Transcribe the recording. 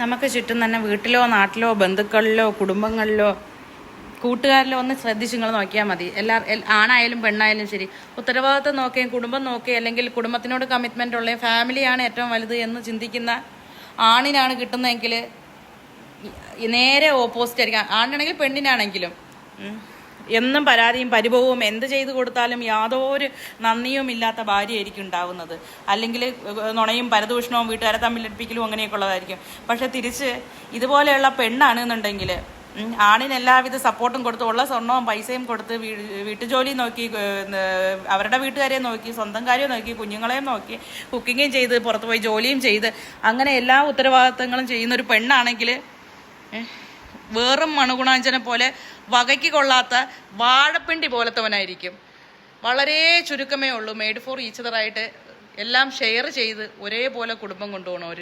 നമുക്ക് ചുറ്റും തന്നെ വീട്ടിലോ നാട്ടിലോ ബന്ധുക്കളിലോ കുടുംബങ്ങളിലോ കൂട്ടുകാരിലോ ഒന്ന് ശ്രദ്ധിച്ച് നിങ്ങൾ നോക്കിയാൽ മതി. ആണായാലും പെണ്ണായാലും ശരി, ഉത്തരവാദിത്വം നോക്കുകയും കുടുംബം നോക്കുകയും അല്ലെങ്കിൽ കുടുംബത്തിനോട് കമ്മിറ്റ്മെൻ്റ് ഉള്ള ഫാമിലിയാണ് ഏറ്റവും വലുത് എന്ന് ചിന്തിക്കുന്ന ആണിനാണ് കിട്ടുന്നതെങ്കിൽ നേരെ ഓപ്പോസിറ്റ് ആയിരിക്കും. ആണിനാണെങ്കിൽ പെണ്ണിനാണെങ്കിലും എന്നും പരാതിയും പരിഭവവും എന്ത് ചെയ്തു കൊടുത്താലും യാതൊരു നന്ദിയും ഇല്ലാത്ത ഭാര്യയായിരിക്കും ഉണ്ടാവുന്നത്. അല്ലെങ്കിൽ നുണയും പരദൂഷണവും വീട്ടുകാരെ തമ്മിലടിപ്പിക്കലും അങ്ങനെയൊക്കെ ഉള്ളതായിരിക്കും. പക്ഷെ തിരിച്ച് ഇതുപോലെയുള്ള പെണ്ണാണെന്നുണ്ടെങ്കിൽ ആണിന് എല്ലാവിധ സപ്പോർട്ടും കൊടുത്ത് ഉള്ള സ്വർണവും പൈസയും കൊടുത്ത് വീട്ടുജോലി നോക്കി, അവരുടെ വീട്ടുകാരെ നോക്കി, സ്വന്തം കാര്യം നോക്കി, കുഞ്ഞുങ്ങളെയും നോക്കി, കുക്കിങ്ങും ചെയ്ത് പുറത്ത് പോയി ജോലിയും ചെയ്ത് അങ്ങനെ എല്ലാ ഉത്തരവാദിത്തങ്ങളും ചെയ്യുന്നൊരു പെണ്ണാണെങ്കിൽ വേറും മണുഗുണാഞ്ചനെ പോലെ വകയ്ക്ക് കൊള്ളാത്ത വാഴപ്പിണ്ടി പോലത്തവനായിരിക്കും. വളരെ ചുരുക്കമേ ഉള്ളൂ മെയ്ഡ് ഫോർ ഈച്ച് അതറായിട്ട് എല്ലാം ഷെയർ ചെയ്ത് ഒരേപോലെ കുടുംബം കൊണ്ടുപോകണവർ.